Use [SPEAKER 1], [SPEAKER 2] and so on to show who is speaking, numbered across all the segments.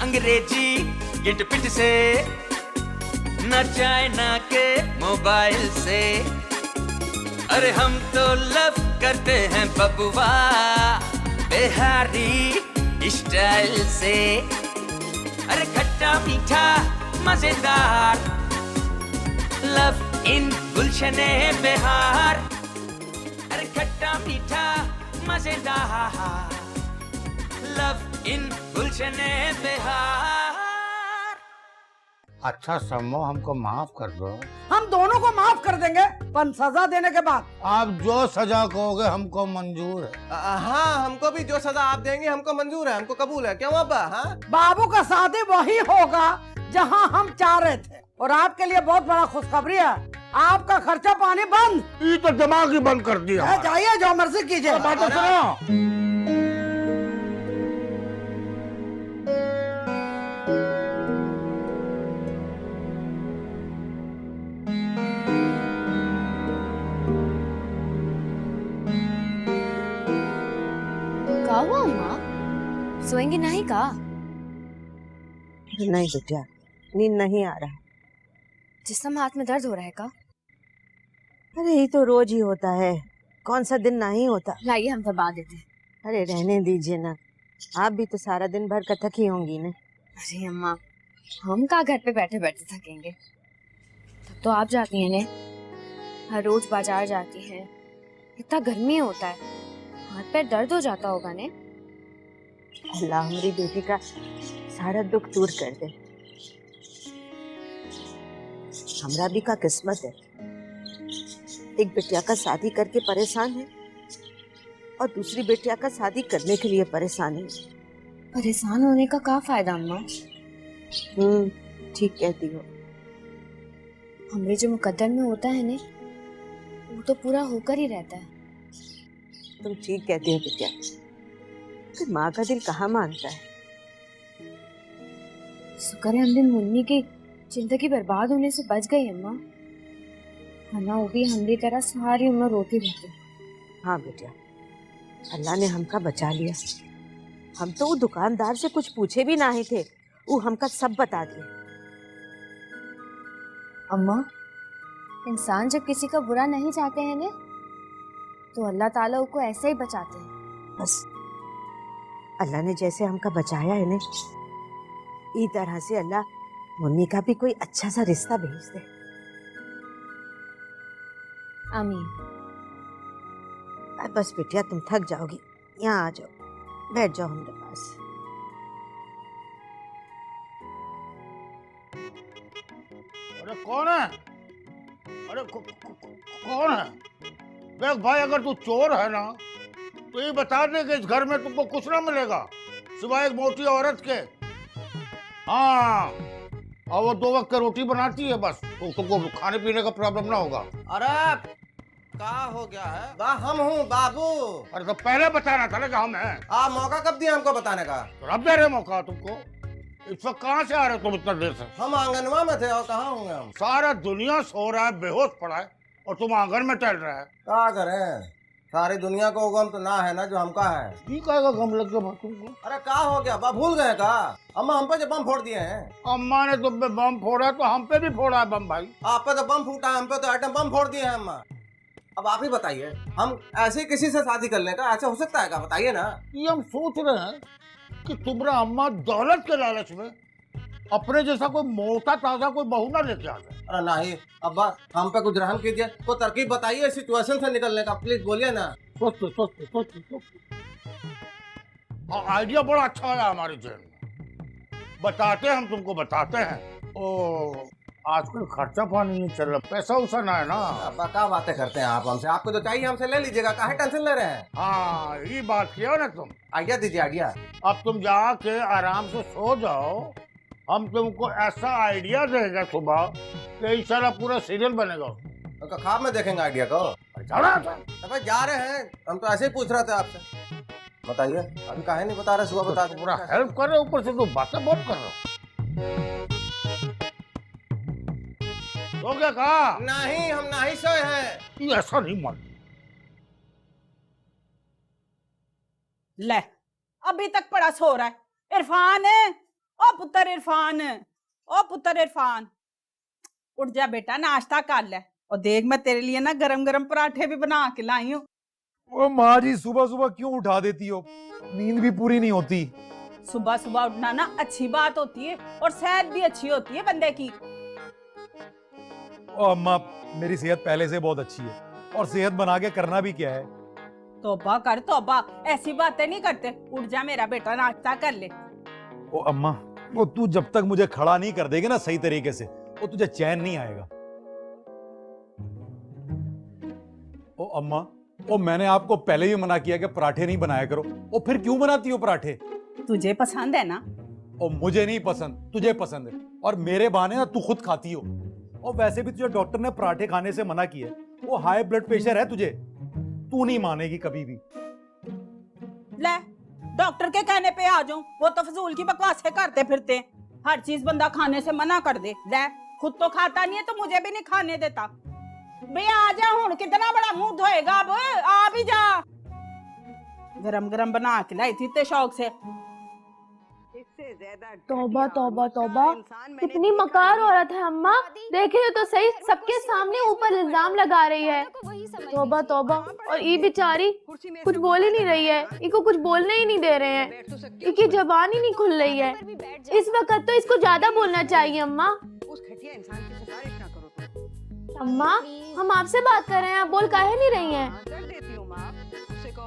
[SPEAKER 1] अंग्रेजी गिट पिट से, न चाइना के मोबाइल से। अरे हम तो लव करते हैं बबुआ बिहारी स्टाइल से। अरे खट्टा मीठा मजेदार, लव इन गुलशने बिहार। अरे खट्टा मीठा मजेदार, लव इन गुलशने बिहार।
[SPEAKER 2] अच्छा सम्मो, हमको माफ कर दो।
[SPEAKER 3] हम दोनों को माफ कर देंगे, पर सजा देने के बाद।
[SPEAKER 2] आप जो सजा कहोगे हमको मंजूर है।
[SPEAKER 4] हाँ, हमको भी जो सजा आप देंगे हमको मंजूर है, हमको कबूल है। क्यों अब्बा? हाँ,
[SPEAKER 3] बाबू का शादी वही होगा जहां हम चाह रहे थे। और आपके लिए बहुत बड़ा खुशखबरी है, आपका खर्चा पानी बंद।
[SPEAKER 2] ये तो दिमाग ही बंद कर दिया।
[SPEAKER 3] जाइए, जो मर्जी कीजिए।
[SPEAKER 2] बात तो सुनो।
[SPEAKER 5] का हुआ अम्मा? सोएंगे नहीं का?
[SPEAKER 6] नहीं बेटा, नींद नहीं आ रहा।
[SPEAKER 5] जिस्म हाथ में दर्द हो रहा है का?
[SPEAKER 6] अरे ये तो रोज ही होता है, कौन सा दिन नहीं होता।
[SPEAKER 5] लाइए हम दबा देते हैं।
[SPEAKER 6] अरे रहने दीजिए ना, आप भी तो सारा दिन भर कथक ही होंगी ना।
[SPEAKER 5] अरे अम्मा, हम का घर पे बैठे बैठे थकेंगे। तब तो आप जाती हैं ने, हर रोज बाजार जाती हैं। इतना गर्मी होता है, हाथ पैर दर्द हो जाता होगा ने।
[SPEAKER 6] अल्लाह हमारी बेटी का सारा दुख दूर कर दे। हमरा भी का किस्मत है, एक बेटिया का शादी करके परेशान है और दूसरी बेटिया का शादी करने के लिए परेशान है।
[SPEAKER 5] परेशान होने का क्या फायदा अम्मा?
[SPEAKER 6] ठीक कहती हो।
[SPEAKER 5] हमरे जो मुकद्दर में होता है ने, वो तो पूरा होकर ही रहता है।
[SPEAKER 6] तुम ठीक कहती हो बेटिया, तो माँ का दिल कहाँ मानता है।
[SPEAKER 5] शुक्र है हम दिन मुन्नी की जिंदगी बर्बाद होने से बच गई अम्मा, वरना वो भी हमारी तरह सारी उम्र रोती रहती।
[SPEAKER 6] हाँ बेटिया, अल्लाह ने हमका बचा लिया। हम तो वो दुकानदार से कुछ पूछे भी नहीं थे, वो हमका सब बता दिया।
[SPEAKER 5] अम्मा, इंसान जब किसी का बुरा नहीं चाहते हैं ने, तो अल्लाह ताला उसको ऐसे ही बचाते हैं।
[SPEAKER 6] बस अल्लाह ने जैसे हमका बचाया है ने, इस तरह से अल्लाह मुन्नी का भी कोई अच्छा सा रिश्ता भेज दे।
[SPEAKER 5] आमीन।
[SPEAKER 6] बस बेटिया, तुम थक जाओगी, यहाँ आ जाओ, बैठ जाओ हमारे पास।
[SPEAKER 2] अरे कौन है? अरे कौन है? देख भाई, अगर तू चोर है ना तो ये बता दे कि इस घर में तुमको कुछ ना मिलेगा सिवाय एक मोटी औरत के। हाँ, और वो 2 वक्त की रोटी बनाती है बस, तो तुमको खाने पीने का प्रॉब्लम ना होगा।
[SPEAKER 4] अरे क्या हो गया है? हम हूँ बाबू।
[SPEAKER 2] अरे तो पहले बताना था ना कि हम हैं।
[SPEAKER 4] आप मौका कब दिया हमको बताने का?
[SPEAKER 2] तो अब दे रहे मौका तुमको। इस वक्त कहाँ से आ रहे हो तुम इतना देर से?
[SPEAKER 4] हम आंगनवा में थे। और कहाँ होंगे हम?
[SPEAKER 2] सारा दुनिया सो रहा है, बेहोश पड़ा है, और तुम आंगन में टहल रहा है।
[SPEAKER 4] क्या करें, सारी दुनिया को गम तो ना है ना जो हमका है।
[SPEAKER 2] ठीक कहेगा गम लग गया तुमको।
[SPEAKER 4] अरे क्या हो गया बा, भूल गए का? अम्मा हम पे जो बम फोड़ दिए हैं।
[SPEAKER 2] अम्मा ने तुम पे बम फोड़ा तो हम पे भी फोड़ा है बम भाई।
[SPEAKER 4] आप पे तो बम फूटा है, हम पे तो आइटम बम फोड़ दिए हैं अम्मा। अब आप ही बताइए, हम ऐसे किसी से शादी कर लें का? ऐसा हो सकता है क्या? बताइए ना।
[SPEAKER 2] ये हम सोच रहे हैं कि तुम्हारा अम्मा दौलत के लालच में अपने जैसा कोई मोटा ताजा कोई बहू ना लेके आ जाए।
[SPEAKER 4] अरे नहीं अब्बा, हम पे कुछ रहम कीजिए, कोई तरकीब बताइए सिचुएशन से निकलने का, प्लीज बोलिए ना।
[SPEAKER 2] सोच। आइडिया बड़ा अच्छा है हमारे जेल में, बताते हैं हम तुमको, बताते हैं। ओ आजकल खर्चा पानी नहीं चल रहा, पैसा उसा ना है ना।
[SPEAKER 4] अब्बा क्या बातें करते हैं आप हमसे? आपको जो चाहिए हमसे ले लीजिएगा, काहे टेंशन ले रहे हैं?
[SPEAKER 2] हाँ, ये बात किया ना तुम।
[SPEAKER 4] आइडिया दीजिए, आइडिया।
[SPEAKER 2] अब तुम जाके आराम से सो जाओ, हम तुमको ऐसा आइडिया देंगे सुबह कि इंशाल्लाह पूरा सीरियल बनेगा।
[SPEAKER 4] तो ख्वाब में देखेंगे आइडिया को।
[SPEAKER 2] जाना था।
[SPEAKER 4] तो भाई जा रहे हैं, हम तो ऐसे ही पूछ रहे थे आपसे। बताइए, अभी काहे नहीं बता रहे? सुबह बता
[SPEAKER 2] पूरा हेल्प कर रहे, ऊपर से तो बातें बहुत कर रहे हो। क्या कहा?
[SPEAKER 4] नहीं, हम नहीं सोए हैं।
[SPEAKER 2] ये ऐसा नहीं मान।
[SPEAKER 3] ले, अभी तक पड़ा सो रहा है। इरफान है, ओ
[SPEAKER 7] पुत्र इरफान, ओ पुत्र इरफान, उठ जा बेटा, नाश्ता कर ले। और देख, मैं तेरे लिए ना गरम गरम पराठे भी बना के लाई हूँ।
[SPEAKER 8] ओ माँ जी, सुबह सुबह क्यों उठा देती हो? नींद भी पूरी नहीं होती।
[SPEAKER 7] सुबह सुबह उठना ना अच्छी बात होती है, और सेहत भी अच्छी होती है बंदे की।
[SPEAKER 8] ओ अम्मा, मेरी सेहत पहले से बहुत अच्छी है, और सेहत बना के करना भी क्या है?
[SPEAKER 7] तौबा कर तौबा, ऐसी बातें नहीं करते। उठ जा मेरा बेटा, नाश्ता कर ले।
[SPEAKER 8] ओ अम्मा, वो तू जब तक मुझे खड़ा नहीं कर देगी ना सही तरीके से, वो तुझे चैन नहीं आएगा। ओ अम्मा, ओ मैंने आपको पहले ही मना किया कि पराठे नहीं बनाया करो, ओ फिर क्यों बनाती हो पराठे?
[SPEAKER 7] तुझे पसंद है ना?
[SPEAKER 8] ओ मुझे नहीं पसंद, तुझे पसंद है, और मेरे बहाने ना तू खुद खाती हो। और वैसे भी तुझे डॉक्टर ने पराठे खाने से मना किया है, वो हाई ब्लड प्रेशर है तुझे, तू नहीं मानेगी कभी भी।
[SPEAKER 7] ले, डॉक्टर के कहने पे आ जाऊं, वो तो फजूल की बकवासें करते फिरते हैं। हर चीज बंदा खाने से मना कर दे। ले, खुद तो खाता नहीं है तो मुझे भी नहीं खाने देता। भैया आ जा, हुन कितना बड़ा मुंह धोएगा, अब आ भी जा। गरम गरम बना के लाई थी इतने शौक से।
[SPEAKER 9] तौबा तौबा तौबा, कितनी मकार औरत है अम्मा। देखे तो सही, सबके सामने ऊपर इल्जाम लगा रही है। तौबा तौबा, और ये बेचारी कुछ बोल ही नहीं रही है, इनको कुछ बोलने ही नहीं दे रहे हैं, इनकी जबान ही नहीं खुल रही है। इस वक्त तो इसको ज्यादा बोलना चाहिए अम्मा। अम्मा, हम आपसे बात कर रहे हैं, आप बोल काहे नहीं रही हैं?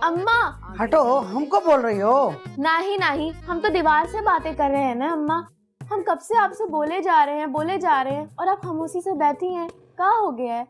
[SPEAKER 9] अम्मा
[SPEAKER 3] हटो, हमको बोल रही हो?
[SPEAKER 9] नहीं नहीं, हम तो दीवार से बातें कर रहे हैं ना अम्मा। हम कब से आपसे बोले जा रहे हैं, और आप खामोशी से बैठी हैं। क्या हो गया है?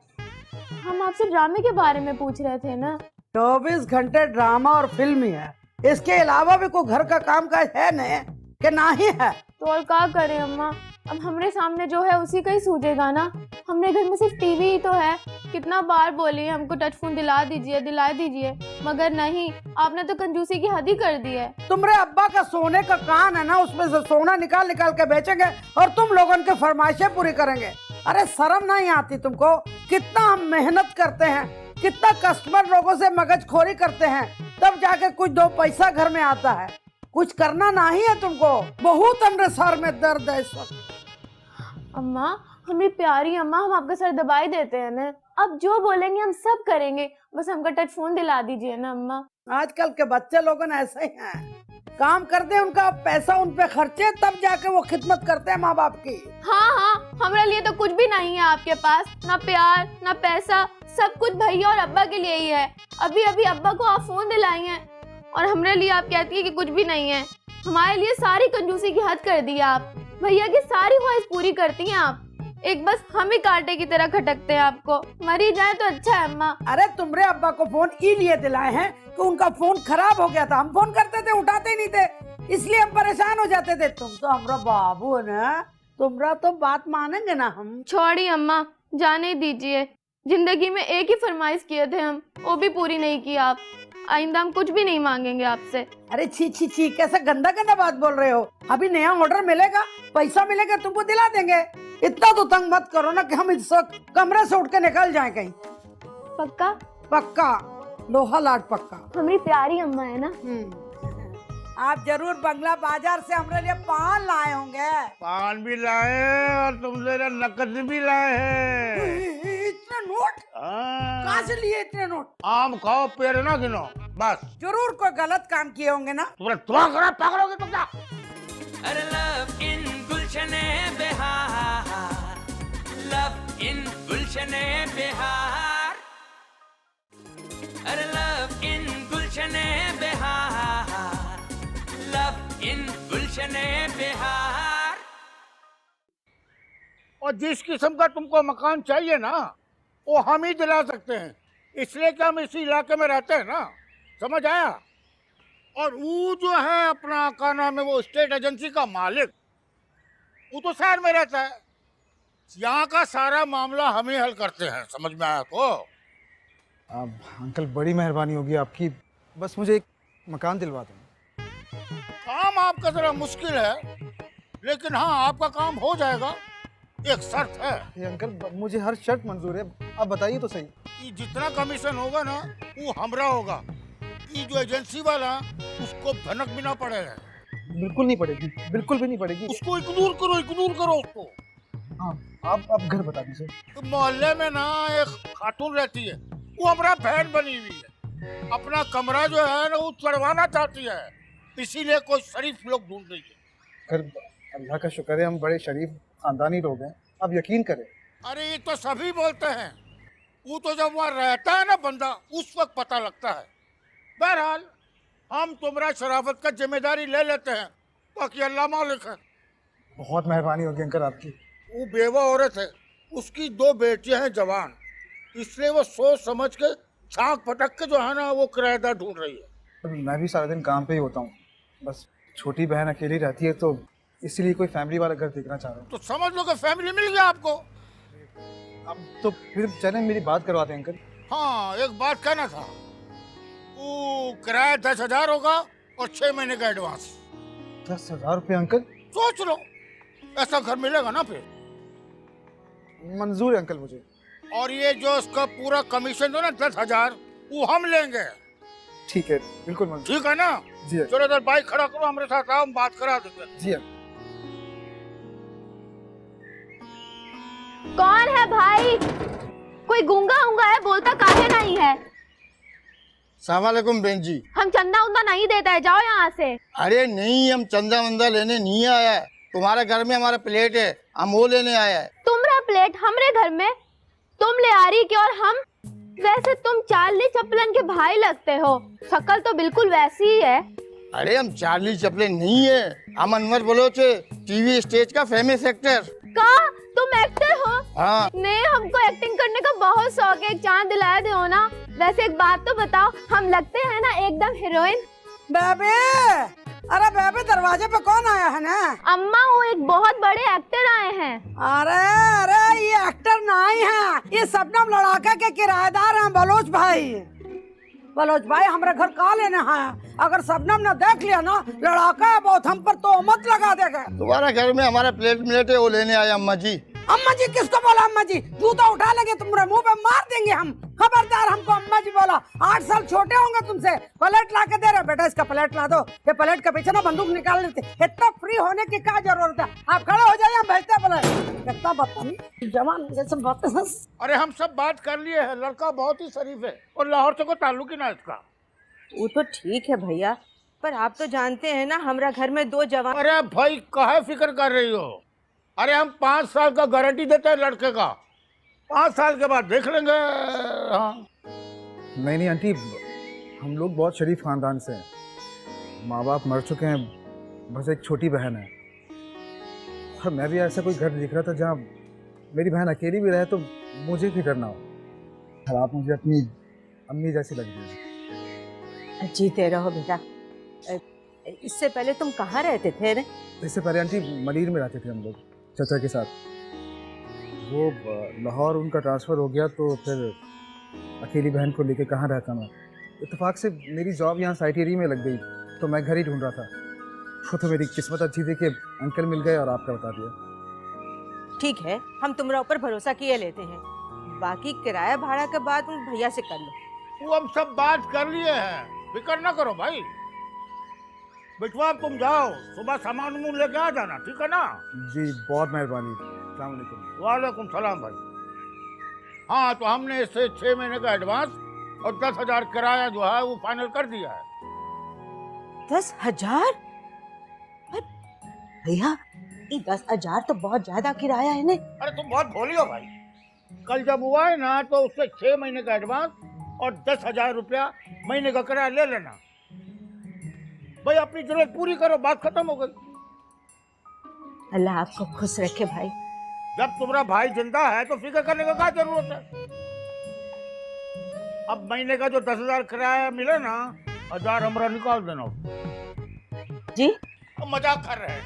[SPEAKER 9] हम आपसे ड्रामे के बारे में पूछ रहे थे ना।
[SPEAKER 3] 24 घंटे ड्रामा और फिल्म ही है, इसके अलावा भी कोई घर का काम काज है नहीं कि ना ही है?
[SPEAKER 9] तो और क्या करें अम्मा, अब हमारे सामने जो है उसी का ही सूझेगा ना। हमारे घर में सिर्फ टीवी ही तो है। कितना बार बोली है हमको टच फोन दिला दीजिए, मगर नहीं, आपने तो कंजूसी की हद ही कर दी है।
[SPEAKER 3] तुम्हारे अब्बा का सोने का कान है ना, उसमें से सोना निकाल निकाल के बेचेंगे और तुम लोगों की फरमाइशें पूरी करेंगे। अरे शर्म नहीं आती तुमको? कितना हम मेहनत करते हैं, कितना कस्टमर लोगों से मगजखोरी करते हैं, तब जाके कुछ दो पैसा घर में आता है। कुछ करना नहीं है तुमको? बहुत हमरे सर में दर्द है इस वक्त।
[SPEAKER 9] अम्मा, हमारी प्यारी अम्मा, हम आपका सर दबाई देते हैं ना। अब जो बोलेंगे हम सब करेंगे, बस हमका टच फोन दिला दीजिए ना अम्मा।
[SPEAKER 3] आजकल के बच्चे लोग ऐसे ही हैं, काम करते हैं, उनका पैसा उन पे खर्चे, तब जाके वो खिदमत करते हैं माँ बाप की।
[SPEAKER 9] हाँ, हमारे लिए तो कुछ भी नहीं है आपके पास, ना प्यार ना पैसा, सब कुछ भैया और अब्बा के लिए ही है। अभी अभी अब्बा को आप फोन दिलाई हैं, और हमारे लिए आप कहती है कि कुछ भी नहीं है। हमारे लिए सारी कंजूसी की हद कर दी आप, भैया की सारी ख्वाहिश पूरी करती हैं आप। एक बस हम ही कांटे की तरह खटकते हैं आपको। मरी जाए तो अच्छा है अम्मा।
[SPEAKER 3] अरे तुम्हारे अब्बा को फोन इसलिए दिलाए हैं कि उनका फोन खराब हो गया था। हम फोन करते थे, उठाते ही नहीं थे, इसलिए हम परेशान हो जाते थे। तुम तो हमारा बाबू है ना, तुम्हारा तो बात मानेंगे ना हम।
[SPEAKER 9] छोड़ी अम्मा, जाने दीजिए। जिंदगी में एक ही फरमाइश किए थे हम, वो भी पूरी नहीं की आप। आइंदा हम कुछ भी नहीं मांगेंगे आपसे।
[SPEAKER 3] अरे छी छी छी, कैसे गंदा गंदा बात बोल रहे हो? अभी नया ऑर्डर मिलेगा, पैसा मिलेगा, तुमको दिला देंगे। इतना तो तंग मत करो ना कि हम इस कमरे से उठ के निकल जाएं कहीं।
[SPEAKER 9] पक्का?
[SPEAKER 3] पक्का, लोहा लाट पक्का।
[SPEAKER 9] हमारी प्यारी अम्मा है ना।
[SPEAKER 3] आप जरूर बंगला बाजार से हमारे लिए पान लाए होंगे।
[SPEAKER 2] पान भी लाए और तुमसे नकद भी लाए हैं।
[SPEAKER 3] इतने नोट कहाँ से लिए? इतने नोट?
[SPEAKER 2] आम खाओ, पेड़ ना गिनो, बस।
[SPEAKER 3] जरूर कोई गलत काम किए होंगे ना।
[SPEAKER 2] तुम्हारा पागल हो गए तुम क्या?
[SPEAKER 1] अरे लव इन गुलशने बिहार, लव इन गुलशने बिहार, अरे लव इन गुलशने बिहार, लव इन गुलशने बिहार।
[SPEAKER 2] और जिस किस्म का तुमको मकान चाहिए ना, वो हम ही दिला सकते हैं, इसलिए कि हम इसी इलाके में रहते हैं ना, समझ आया? और वो जो है अपना क्या नाम है, वो स्टेट एजेंसी का मालिक, वो तो शहर में रहता है। यहाँ का सारा मामला हम ही हल करते हैं, समझ में आया तो?
[SPEAKER 10] अंकल, बड़ी मेहरबानी होगी आपकी, बस मुझे एक मकान दिलवा दो।
[SPEAKER 2] काम आपका जरा मुश्किल है, लेकिन हाँ, आपका काम हो जाएगा। एक शर्त है।
[SPEAKER 10] ये अंकल, मुझे हर शर्त मंजूर है, आप बताइए तो सही।
[SPEAKER 2] ये जितना कमीशन होगा ना, वो हमरा होगा। ये जो एजेंसी वाला, उसको भनक भी ना पड़ेगा।
[SPEAKER 10] बिल्कुल नहीं पड़ेगी, बिल्कुल भी नहीं पड़ेगी।
[SPEAKER 2] उसको इग्नोर करो उसको।
[SPEAKER 10] हाँ, आप घर बता दीजिए।
[SPEAKER 2] तो मोहल्ले में ना एक खातून रहती है, वो हमारा बहन बनी हुई है। अपना कमरा जो है ना वो चढ़वाना चाहती है, इसीलिए कोई शरीफ लोग ढूंढ रही है।
[SPEAKER 10] अल्लाह का शुक्र है हम बड़े शरीफ खानदानी लोग हैं, आप यकीन करें।
[SPEAKER 2] अरे ये तो सभी बोलते हैं, वो तो जब वहाँ रहता है ना बंदा उस वक्त पता लगता है। बहरहाल हम तुम्हारा शराफत का जिम्मेदारी ले लेते हैं, बाकी अल्लाह मालिक है।
[SPEAKER 10] बहुत मेहरबानी होगी अंकल आपकी।
[SPEAKER 2] वो बेवा औरत है, उसकी 2 बेटियां हैं जवान, इसलिए वो सोच समझ के छांक पटक के जो है ना वो किराएदार ढूंढ रही है।
[SPEAKER 10] मैं भी सारा दिन काम पे ही होता हूँ, बस छोटी बहन अकेली रहती है तो इसीलिए कोई फैमिली वाला घर देखना चाह रहा हूँ।
[SPEAKER 2] तो समझ लो कि फैमिली मिल गया आपको।
[SPEAKER 10] अब तो फिर चलें मेरी बात करवाते हैं अंकल।
[SPEAKER 2] हाँ, एक बात कहना था, वो किराया 10,000 होगा और 6 महीने का एडवांस।
[SPEAKER 10] 10,000 रुपये अंकल?
[SPEAKER 2] सोच लो, ऐसा घर मिलेगा ना फिर।
[SPEAKER 10] मंजूर है अंकल मुझे।
[SPEAKER 2] और ये जो इसका पूरा कमीशन जो ना 10,000 वो हम लेंगे।
[SPEAKER 10] ठीक है, बिल्कुल मंजूर।
[SPEAKER 2] ठीक है ना?
[SPEAKER 10] जी
[SPEAKER 2] चलो इधर बाइक खड़ा करो, हमारे साथ आओ, हम बात करा देंगे।
[SPEAKER 10] जी।
[SPEAKER 9] कौन है भाई? कोई गूंगा उंगा है, बोलता काहे नहीं है?
[SPEAKER 11] सलाम वालेकुम बहन जी।
[SPEAKER 9] हम चंदा उंदा नहीं देता है, जाओ यहाँ से।
[SPEAKER 11] अरे नहीं, हम चंदा वंदा लेने नहीं आया है, तुम्हारे घर में हमारा प्लेट है, हम वो लेने आया है।
[SPEAKER 9] तुम्हारा प्लेट हमरे घर में तुम ले आ रही कि? और हम वैसे तुम चार्ली चैपलिन के भाई लगते हो, शक्ल तो बिल्कुल वैसी ही है।
[SPEAKER 11] अरे हम चार्ली चैपलिन नहीं है, हम अनवर बलोच टीवी स्टेज का फेमस एक्टर।
[SPEAKER 9] का तुम एक्टर हो?
[SPEAKER 11] हाँ।
[SPEAKER 9] नहीं, हमको एक्टिंग करने का बहुत शौक है, एक चांद दिला दो ना। वैसे एक बात तो बताओ, हम लगते हैं ना एकदम हीरोइन?
[SPEAKER 3] बेबे, अरे बेबे दरवाजे पे कौन आया है ना?
[SPEAKER 9] अम्मा, वो एक बहुत बड़े एक्टर आए हैं।
[SPEAKER 3] अरे अरे ये एक्टर नहीं है, ये शबनम लड़ाका के किराएदार हैं बलोच भाई। बलोच भाई हमारे घर का लेने हैं, अगर शबनम ने देख लिया ना लड़ाका बहुत हम पर तो मत लगा देगा।
[SPEAKER 11] तुम्हारा घर में हमारा प्लेट है, वो लेने आया अम्मा जी।
[SPEAKER 3] अम्मा जी किसको बोला? अम्मा जी जूता उठा लेंगे, तुम्हारे मुंह पे मार देंगे हम। खबरदार, हमको अम्मा जी बोला। 8 साल छोटे होंगे तुमसे। प्लेट ला के दे रहे, बेटा इसका प्लेट ला दो। ये प्लेट के पीछे ना बंदूक निकाल लेते, इतना फ्री होने की क्या जरूरत है? आप खड़े हो जाइए, हम भेजते हैं प्लेट। कितना बदतमीज जवान जैसे बातें।
[SPEAKER 2] अरे हम सब बात कर लिए है, लड़का बहुत ही शरीफ है और लाहौर से कोई ताल्लुक ही ना इसका।
[SPEAKER 6] वो तो ठीक है भैया, पर आप तो जानते हैं ना हमारा घर में 2 जवान।
[SPEAKER 2] अरे भाई काहे फिक्र कर रही हो? अरे हम 5 साल का गारंटी देते हैं लड़के का, 5 साल के बाद देख लेंगे। हाँ।
[SPEAKER 10] नहीं आंटी, हम लोग बहुत शरीफ खानदान से हैं, माँ बाप मर चुके हैं, बस एक छोटी बहन है। और मैं भी ऐसा कोई घर दिख रहा था जहाँ मेरी बहन अकेली भी रहे तो मुझे फिक्र ना हो। और आप मुझे अपनी अम्मी जैसी लग रही है।
[SPEAKER 6] जीते रहो बेटा। इससे पहले तुम कहाँ रहते थे रे?
[SPEAKER 10] इससे पहले आंटी मलीर में रहते थे हम लोग चाचा के साथ। वो लाहौर उनका ट्रांसफ़र हो गया तो फिर अकेली बहन को लेके कहाँ रहता मैं। इत्तेफाक से मेरी जॉब यहाँ साइटेरिया में लग गई तो मैं घर ही ढूंढ रहा था। वो तो मेरी किस्मत अच्छी थी कि अंकल मिल गए और आपका बता दिया।
[SPEAKER 6] ठीक है, हम तुम्हारा ऊपर भरोसा किए लेते हैं, बाकी किराया भाड़ा के बाद उन भैया से कर लो।
[SPEAKER 2] वो हम सब बात कर लिए हैं, फिक्र ना करो भाई। बिटवा तुम जाओ, सुबह सामान उमान लेके आ जाना, ठीक है ना?
[SPEAKER 10] जी बहुत मेहरबानी। अस्सलाम वालेकुम।
[SPEAKER 2] वालेकुम सलाम भाई। हाँ, तो हमने इससे 6 महीने का एडवांस और 10,000 किराया जो है वो फाइनल कर दिया है।
[SPEAKER 6] 10,000? भैया ये 10,000 तो बहुत ज्यादा किराया है ने।
[SPEAKER 2] अरे तुम बहुत भोली हो भाई। कल जब हुआ है ना तो उससे 6 महीने का एडवांस और 10,000 रुपया महीने का किराया ले लेना भाई। अपनी जरूरत पूरी करो, बात खत्म हो गई।
[SPEAKER 6] अल्लाह आपको खुश रखे भाई।
[SPEAKER 2] जब तुम्हारा भाई जिंदा है तो फिक्र करने का क्या जरूरत है? अब महीने का जो 10,000 किराया मिले ना, 1,000 हमरा निकाल देना।
[SPEAKER 6] जी
[SPEAKER 2] मजाक कर रहे हैं।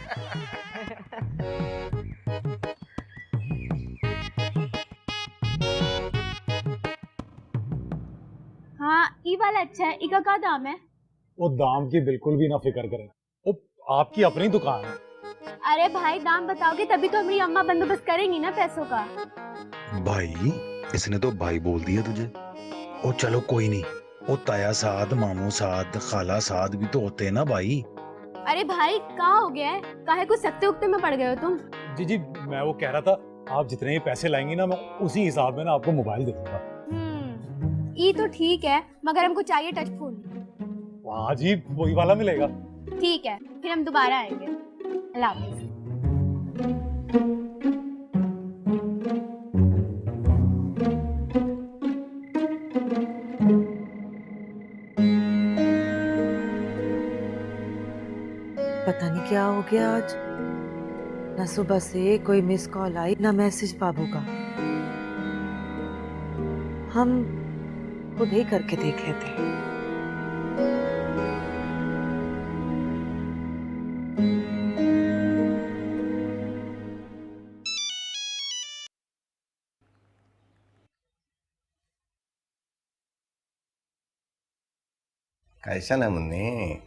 [SPEAKER 9] हाँ, ई वाला अच्छा है। इका का दाम है?
[SPEAKER 8] वो दाम की बिल्कुल भी ना फिक्र करें, वो आपकी अपनी दुकान है।
[SPEAKER 9] अरे भाई, दाम बताओगे तभी तो हमारी अम्मा बंदोबस्त करेंगी ना पैसों का।
[SPEAKER 12] भाई इसने तो भाई बोल दिया तुझे। ओ चलो कोई नहीं, वो ताया साद, मामू साद, खाला साद भी तो होते हैं ना भाई।
[SPEAKER 9] अरे भाई क्या हो गया है? काहे कुछ सकते उगते में पड़ गए हो तुम?
[SPEAKER 8] जी जी, मैं वो कह रहा था, आप जितने ही पैसे लाएंगी ना, मैं उसी हिसाब में ना आपको मोबाइल दे दूंगा।
[SPEAKER 9] ये तो ठीक है, मगर हमको चाहिए टच फोन।
[SPEAKER 8] हाँ जी, वही वाला मिलेगा।
[SPEAKER 9] ठीक है, फिर हम दोबारा आएंगे। अल्लाह हाफिज।
[SPEAKER 6] पता नहीं क्या हो गया आज, ना सुबह से कोई मिस कॉल आई ना मैसेज बाबू का। हम खुद ही करके देख लेते हैं।
[SPEAKER 4] कैसा है मुन्नी?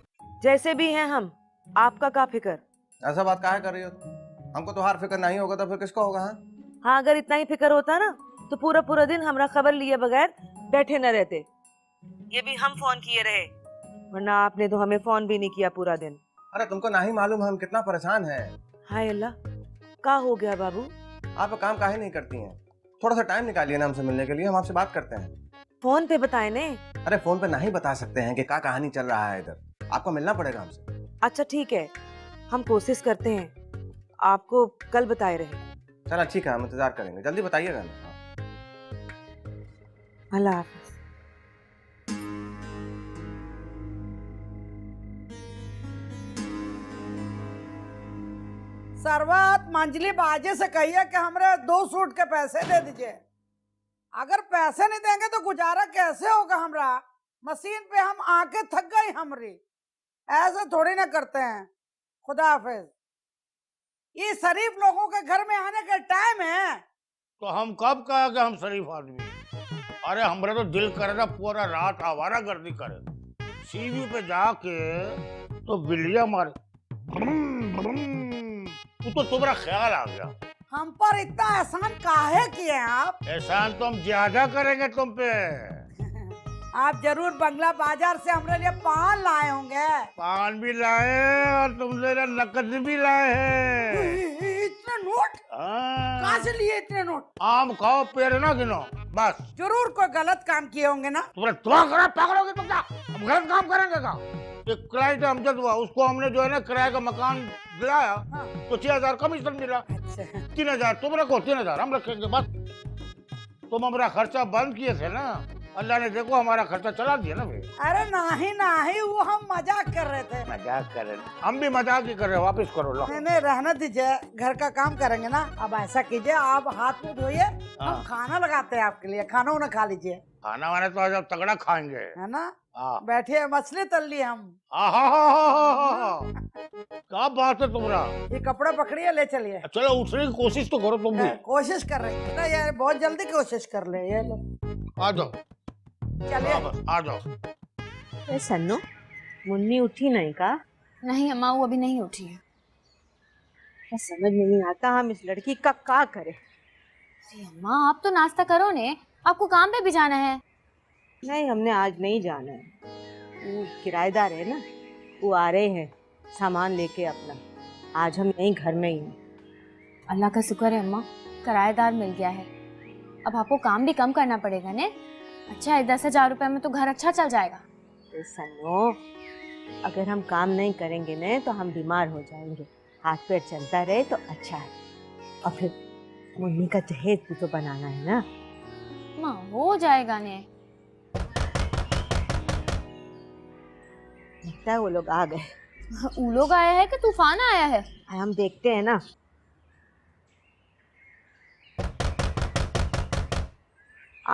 [SPEAKER 6] जैसे भी हैं हम, आपका क्या फिक्र?
[SPEAKER 4] ऐसा बात काहे कर रही हो? हमको तो हार फिक्र नहीं होगा तो फिर किसको होगा?
[SPEAKER 6] हाँ, अगर इतना ही फिक्र होता ना तो पूरा पूरा दिन हमरा खबर लिए बगैर बैठे न रहते। ये भी हम फोन किए रहे, वरना आपने तो हमें फोन भी नहीं किया पूरा दिन।
[SPEAKER 4] अरे तुमको नहीं मालूम हम कितना परेशान हैं।
[SPEAKER 6] हाय अल्लाह, क्या हो गया बाबू?
[SPEAKER 4] आप काम काहे नहीं करती हैं? थोड़ा सा टाइम निकालिए ना हमसे मिलने के लिए, हम आपसे बात करते हैं।
[SPEAKER 6] फोन पे बताए ने?
[SPEAKER 4] अरे फोन पे नहीं बता सकते हैं कि क्या कहानी चल रहा है इधर, आपको मिलना पड़ेगा हमसे।
[SPEAKER 6] अच्छा ठीक है, हम कोशिश करते हैं, आपको कल बताए रहे।
[SPEAKER 4] चलो ठीक है, हम इंतजार करेंगे, जल्दी बताइएगा ना।
[SPEAKER 6] अल्लाह हाफिज।
[SPEAKER 3] सरवत मंजली बाजे से कहिए कि हमरे 2 सूट के पैसे दे दीजिए। अगर पैसे नहीं देंगे तो गुजारा कैसे होगा हमरा? मशीन पे हम आके थक गई हमरी, ऐसे थोड़ी ना करते हैं। खुदा हाफिज। ये शरीफ लोगों के घर में आने का टाइम है।
[SPEAKER 2] तो हम कब कहा कि हम शरीफ आदमी? अरे हमारा तो दिल करे ना पूरा रात आवारा गर्दी करे, सीवी पे जाके तो बिल्लियां मारे, तो तुम्हारा ख्याल आ गया।
[SPEAKER 3] हम पर इतना एहसान काहे किए हैं आप?
[SPEAKER 2] एहसान तो हम ज्यादा करेंगे तुम पे।
[SPEAKER 3] आप जरूर बंगला बाजार से हमारे लिए पान लाए होंगे।
[SPEAKER 2] पान भी लाए और तुमसे नकद भी लाए हैं।
[SPEAKER 3] इतने नोट कहाँ से लिए? इतने नोट?
[SPEAKER 2] आम खाओ पेड़ ना गिनो, बस।
[SPEAKER 3] जरूर कोई गलत काम किए होंगे ना।
[SPEAKER 2] तुम्हारा पागल होगी तुम क्या? हम गलत काम करेंगे क्या? एक क्लाइंट अमजद हुआ, उसको हमने जो है ना किराए का मकान दिलाया, तो 6000 कमीशन मिला।
[SPEAKER 3] अच्छा।
[SPEAKER 2] 3000 तुम रखो, 3000 हम रखेंगे, बस। तुम हमारा खर्चा बंद किए थे ना, अल्लाह ने देखो हमारा खर्चा चला दिया ना भाई।
[SPEAKER 3] अरे नहीं, वो हम मजाक कर रहे थे।
[SPEAKER 2] मजाक कर रहे? हम भी मजाक ही कर रहे, वापस करो लो।
[SPEAKER 3] नहीं रहने दीजिए, घर का काम करेंगे ना। अब ऐसा कीजिए, आप हाथ मुंह धोइए, हम खाना लगाते हैं आपके लिए, खाना उन्हें खा लीजिए।
[SPEAKER 2] खाना वाना तो आज आप तगड़ा खाएंगे,
[SPEAKER 3] है ना? बैठिए, मछली तल ली हम।
[SPEAKER 2] क्या बात है तुम्हारा?
[SPEAKER 3] ये कपड़ा पकड़िए, ले चलिए।
[SPEAKER 2] चलो उठने की कोशिश तो करो तुम भी।
[SPEAKER 3] कोशिश कर रही है ना यार, बहुत जल्दी कोशिश कर ले। ये लो,
[SPEAKER 2] आ जाओ,
[SPEAKER 3] चलिए
[SPEAKER 2] आ जाओ।
[SPEAKER 6] सन्नो, मुन्नी उठी नहीं का?
[SPEAKER 5] नहीं अम्मा, वो अभी नहीं उठी है।
[SPEAKER 6] समझ नहीं आता हम इस लड़की का क्या करें।
[SPEAKER 5] अम्मा आप तो नाश्ता करो ने, आपको काम पे भी जाना है।
[SPEAKER 6] नहीं, हमने आज नहीं जाना है। वो किराएदार है ना, वो आ रहे हैं सामान लेके अपना। आज हम यहीं घर में ही हैं।
[SPEAKER 5] अल्लाह का शुक्र है अम्मा, किराएदार मिल गया है। अब आपको काम भी कम करना पड़ेगा ने। अच्छा है, 10,000 रुपए में तो घर अच्छा चल जाएगा।
[SPEAKER 6] सनो, अगर हम काम नहीं करेंगे न तो हम बीमार हो जाएंगे। हाथ पैर चलता रहे तो अच्छा है। और फिर मुन्नी का जहेज भी तो बनाना है ना।
[SPEAKER 5] माँ हो जाएगा ने।
[SPEAKER 6] लगता है वो लोग आ गए।
[SPEAKER 5] वो लोग आया है कि तूफान आया है?
[SPEAKER 6] हम देखते हैं ना।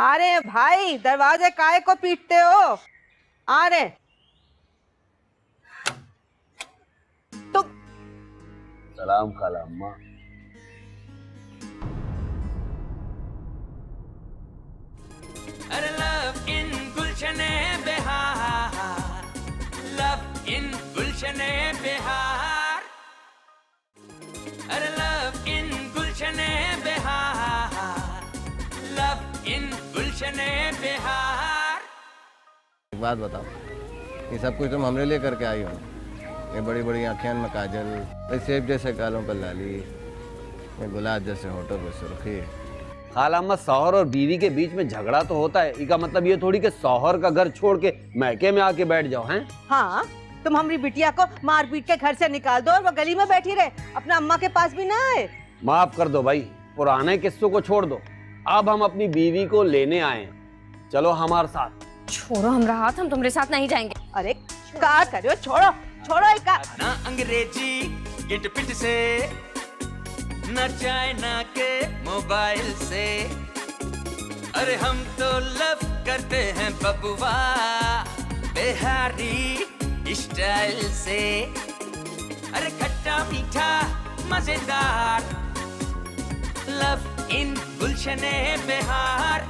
[SPEAKER 6] अरे भाई, दरवाजे काहे को पीटते हो? आ रहे तो।
[SPEAKER 13] सलाम खाला अम्मा।
[SPEAKER 1] अरे लव इन गुलशने बिहार, लव इन गुलशने बिहार, अरे लव इन गुलशने बिहार, लव इन गुलशने बिहार।
[SPEAKER 4] एक बात बताओ, ये सब कुछ तुम हमरे लिए करके आई हो? ये बड़ी बड़ी आँखें में काजल, ये सेब जैसे गालों पर लाली, ये गुलाब जैसे होठों पर सुर्खी।
[SPEAKER 13] खाला अम्मा, शौहर और बीवी के बीच में झगड़ा तो होता है, इसका मतलब ये थोड़ी कि शौहर का घर छोड़ के मैके में आके बैठ जाओ हैं।
[SPEAKER 6] हाँ, तुम हमारी बिटिया को मार पीट के घर से निकाल दो और वो गली में बैठी रहे, अपना अम्मा के पास भी ना आए।
[SPEAKER 13] माफ कर दो भाई, पुराने किस्सों को छोड़ दो, अब हम अपनी बीवी को लेने आए हैं, चलो हमारे साथ।
[SPEAKER 5] छोड़ो हमरा हाथ, हम तुम्हारे साथ नहीं जाएंगे।
[SPEAKER 6] अरे क्या कर रहे हो, छोड़ो छोड़ो इका।
[SPEAKER 1] ना अंग्रेजी गिट पिट से, न चाइना के मोबाइल से, अरे हम तो लव करते हैं बबुआ बिहारी स्टाइल से। अरे खट्टा मीठा मजेदार, लव इन गुलशने बिहार।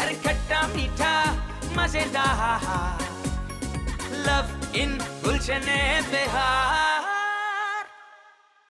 [SPEAKER 1] अरे खट्टा मीठा मजेदार, लव इन गुलशने बिहार।